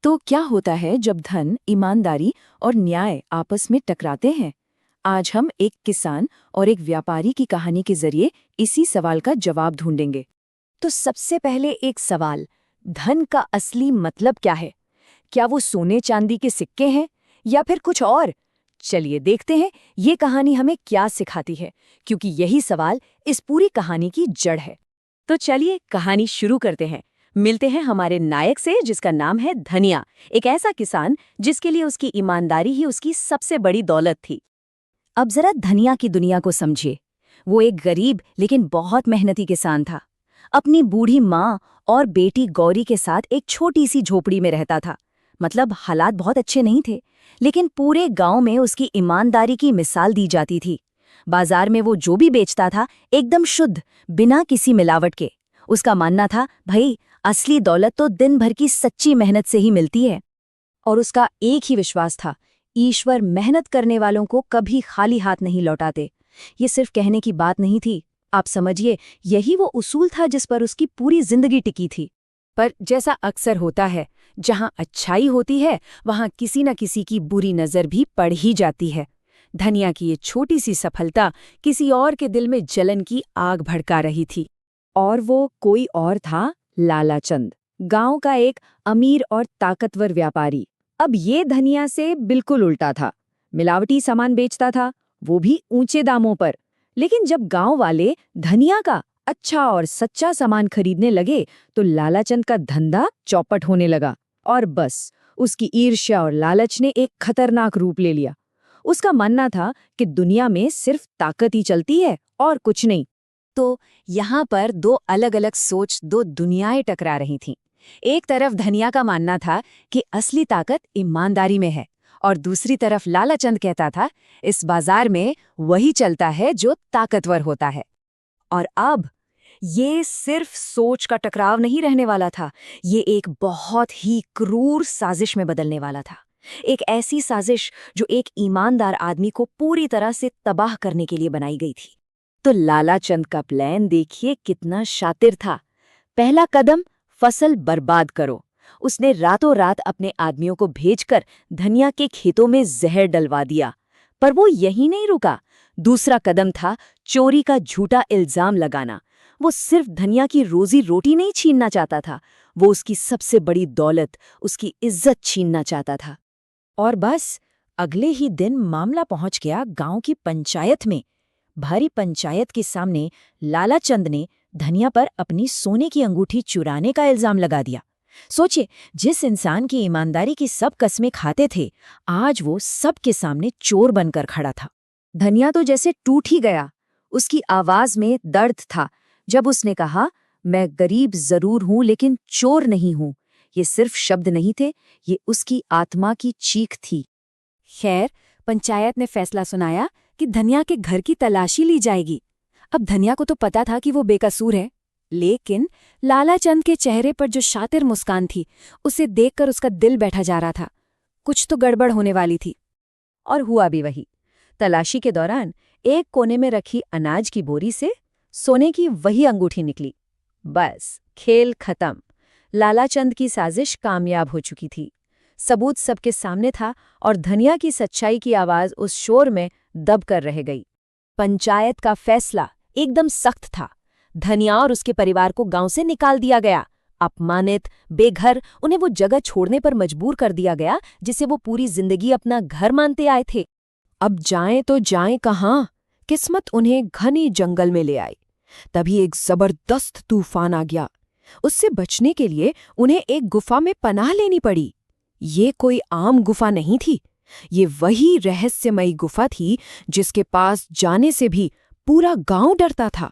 तो क्या होता है जब धन, ईमानदारी और न्याय आपस में टकराते हैं? आज हम एक किसान और एक व्यापारी की कहानी के जरिए इसी सवाल का जवाब ढूंढेंगे। तो सबसे पहले एक सवाल, धन का असली मतलब क्या है? क्या वो सोने चांदी के सिक्के हैं या फिर कुछ और? चलिए देखते हैं ये कहानी हमें क्या सिखाती है, क्योंकि यही सवाल इस पूरी कहानी की जड़ है। तो चलिए कहानी शुरू करते हैं। मिलते हैं हमारे नायक से, जिसका नाम है धनिया, एक ऐसा किसान जिसके लिए उसकी ईमानदारी ही उसकी सबसे बड़ी दौलत थी। अब जरा धनिया की दुनिया को समझिए। वो एक गरीब लेकिन बहुत मेहनती किसान था। अपनी बूढ़ी माँ और बेटी गौरी के साथ एक छोटी सी झोपड़ी में रहता था। मतलब हालात बहुत अच्छे नहीं थे, लेकिन पूरे गांव में उसकी ईमानदारी की मिसाल दी जाती थी। बाजार में वो जो भी बेचता था एकदम शुद्ध, बिना किसी मिलावट के। उसका मानना था, भाई असली दौलत तो दिन भर की सच्ची मेहनत से ही मिलती है। और उसका एक ही विश्वास था, ईश्वर मेहनत करने वालों को कभी खाली हाथ नहीं लौटाते। ये सिर्फ कहने की बात नहीं थी, आप समझिए, यही वो उसूल था जिस पर उसकी पूरी जिंदगी टिकी थी। पर जैसा अक्सर होता है, जहां अच्छाई होती है वहां किसी न किसी की बुरी नजर भी पड़ ही जाती है। धनिया की ये छोटी सी सफलता किसी और के दिल में जलन की आग भड़का रही थी। और वो कोई और था, लालाचंद, गांव का एक अमीर और ताकतवर व्यापारी। अब ये धनिया से बिल्कुल उल्टा था। मिलावटी सामान बेचता था, वो भी ऊंचे दामों पर। लेकिन जब गांव वाले धनिया का अच्छा और सच्चा सामान खरीदने लगे तो लालाचंद का धंधा चौपट होने लगा। और बस उसकी ईर्ष्या और लालच ने एक खतरनाक रूप ले लिया। उसका मानना था कि दुनिया में सिर्फ ताकत ही चलती है और कुछ नहीं। तो यहाँ पर दो अलग अलग सोच, दो दुनियाएं टकरा रही थीं। एक तरफ धनिया का मानना था कि असली ताकत ईमानदारी में है, और दूसरी तरफ लालाचंद कहता था, इस बाजार में वही चलता है जो ताकतवर होता है। और अब ये सिर्फ सोच का टकराव नहीं रहने वाला था, ये एक बहुत ही क्रूर साजिश में बदलने वाला था। एक ऐसी साजिश जो एक ईमानदार आदमी को पूरी तरह से तबाह करने के लिए बनाई गई थी। तो लालाचंद का प्लान देखिए कितना शातिर था। पहला कदम, फसल बर्बाद करो। उसने रातों रात अपने आदमियों को भेजकर धनिया के खेतों में जहर डलवा दिया। पर वो यहीं नहीं रुका। दूसरा कदम था चोरी का झूठा इल्जाम लगाना। वो सिर्फ धनिया की रोजी रोटी नहीं छीनना चाहता था, वो उसकी सबसे बड़ी दौलत, उसकी इज्जत छीनना चाहता था। और बस अगले ही दिन मामला पहुंच गया गांव की पंचायत में। भारी पंचायत के सामने लालाचंद ने धनिया पर अपनी सोने की अंगूठी चुराने का इल्जाम लगा दिया। सोचिए, जिस इंसान की ईमानदारी की सब कस्में खाते थे, आज वो सबके सामने चोर बनकर खड़ा था। धनिया तो जैसे टूट ही गया। उसकी आवाज में दर्द था जब उसने कहा, मैं गरीब जरूर हूं लेकिन चोर नहीं हूं। ये सिर्फ शब्द नहीं थे, ये उसकी आत्मा की चीख थी। खैर, पंचायत ने फैसला सुनाया कि धनिया के घर की तलाशी ली जाएगी। अब धनिया को तो पता था कि वो बेकसूर है, लेकिन लालाचंद के चेहरे पर जो शातिर मुस्कान थी, उसे देखकर उसका दिल बैठा जा रहा था। कुछ तो गड़बड़ होने वाली थी। और हुआ भी वही। तलाशी के दौरान एक कोने में रखी अनाज की बोरी से सोने की वही अंगूठी निकली। बस खेल खत्म। लालाचंद की साजिश कामयाब हो चुकी थी। सबूत सबके सामने था और धनिया की सच्चाई की आवाज उस शोर में दब कर रह गई। पंचायत का फैसला एकदम सख्त था। धनिया और उसके परिवार को गांव से निकाल दिया गया। अपमानित, बेघर, उन्हें वो जगह छोड़ने पर मजबूर कर दिया गया जिसे वो पूरी जिंदगी अपना घर मानते आए थे। अब जाएं तो जाएं कहाँ? किस्मत उन्हें घने जंगल में ले आई। तभी एक जबरदस्त तूफान आ गया। उससे बचने के लिए उन्हें एक गुफा में पनाह लेनी पड़ी। ये कोई आम गुफा नहीं थी, ये वही रहस्यमयी गुफा थी जिसके पास जाने से भी पूरा गांव डरता था।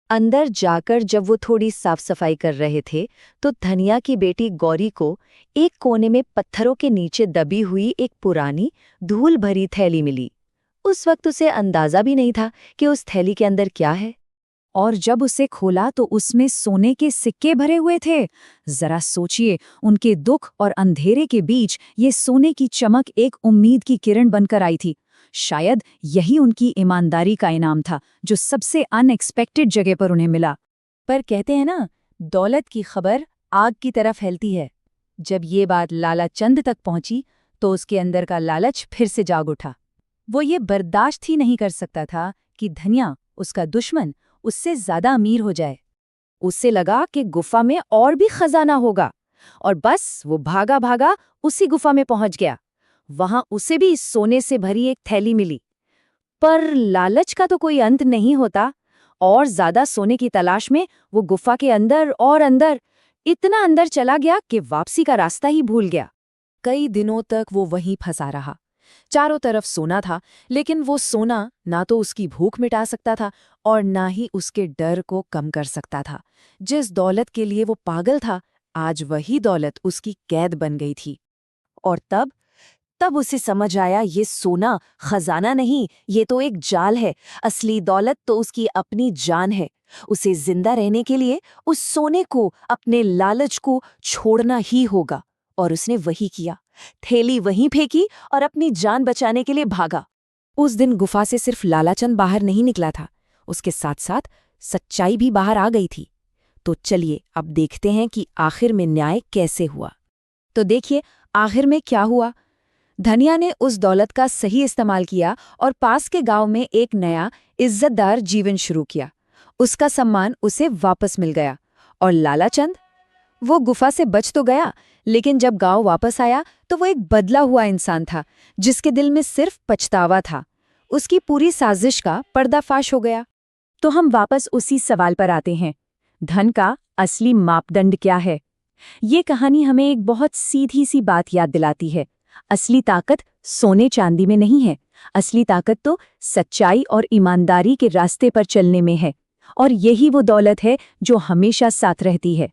अंदर जाकर जब वो थोड़ी साफ सफाई कर रहे थे तो धनिया की बेटी गौरी को एक कोने में पत्थरों के नीचे दबी हुई एक पुरानी धूल भरी थैली मिली। उस वक्त उसे अंदाजा भी नहीं था कि उस थैली के अंदर क्या है। और जब उसे खोला तो उसमें सोने के सिक्के भरे हुए थे। जरा सोचिए, उनके दुख और अंधेरे के बीच ये सोने की चमक एक उम्मीद की किरण बनकर आई थी। शायद यही उनकी ईमानदारी का इनाम था, जो सबसे अनएक्सपेक्टेड जगह पर उन्हें मिला। पर कहते हैं ना, दौलत की खबर आग की तरह फैलती है। जब ये बात लाला चंद तक पहुंची तो उसके अंदर का लालच फिर से जाग उठा। वो ये बर्दाश्त ही नहीं कर सकता था कि धनिया, उसका दुश्मन, उससे ज्यादा अमीर हो जाए। उससे लगा कि गुफा में और भी खजाना होगा, और बस वो भागा भागा उसी गुफा में पहुंच गया। वहां उसे भी सोने से भरी एक थैली मिली। पर लालच का तो कोई अंत नहीं होता, और ज्यादा सोने की तलाश में वो गुफा के अंदर और अंदर, इतना अंदर चला गया कि वापसी का रास्ता ही भूल गया। कई दिनों तक वो वहीं फंसा रहा। चारों तरफ सोना था, लेकिन वो सोना ना तो उसकी भूख मिटा सकता था और ना ही उसके डर को कम कर सकता था। जिस दौलत के लिए वो पागल था, आज वही दौलत उसकी कैद बन गई थी। और तब उसे समझ आया, ये सोना खजाना नहीं, ये तो एक जाल है। असली दौलत तो उसकी अपनी जान है। उसे जिंदा रहने के लिए उस सोने को, अपने लालच को छोड़ना ही होगा। और उसने वही किया। थैली वहीं फेंकी और अपनी जान बचाने के लिए भागा। उस दिन गुफा से सिर्फ लालाचंद बाहर नहीं निकला था, उसके साथ साथ सच्चाई भी बाहर आ गई थी। तो चलिए अब देखते हैं कि आखिर में न्याय कैसे हुआ। तो देखिए आखिर में क्या हुआ। धनिया ने उस दौलत का सही इस्तेमाल किया और पास के गांव में एक नया इज्जतदार जीवन शुरू किया। उसका सम्मान उसे वापस मिल गया। और लालाचंद, वो गुफा से बच तो गया, लेकिन जब गांव वापस आया तो वो एक बदला हुआ इंसान था, जिसके दिल में सिर्फ पछतावा था। उसकी पूरी साजिश का पर्दाफाश हो गया। तो हम वापस उसी सवाल पर आते हैं, धन का असली मापदंड क्या है? ये कहानी हमें एक बहुत सीधी सी बात याद दिलाती है। असली ताकत सोने चांदी में नहीं है। असली ताकत तो सच्चाई और ईमानदारी के रास्ते पर चलने में है। और यही वो दौलत है जो हमेशा साथ रहती है।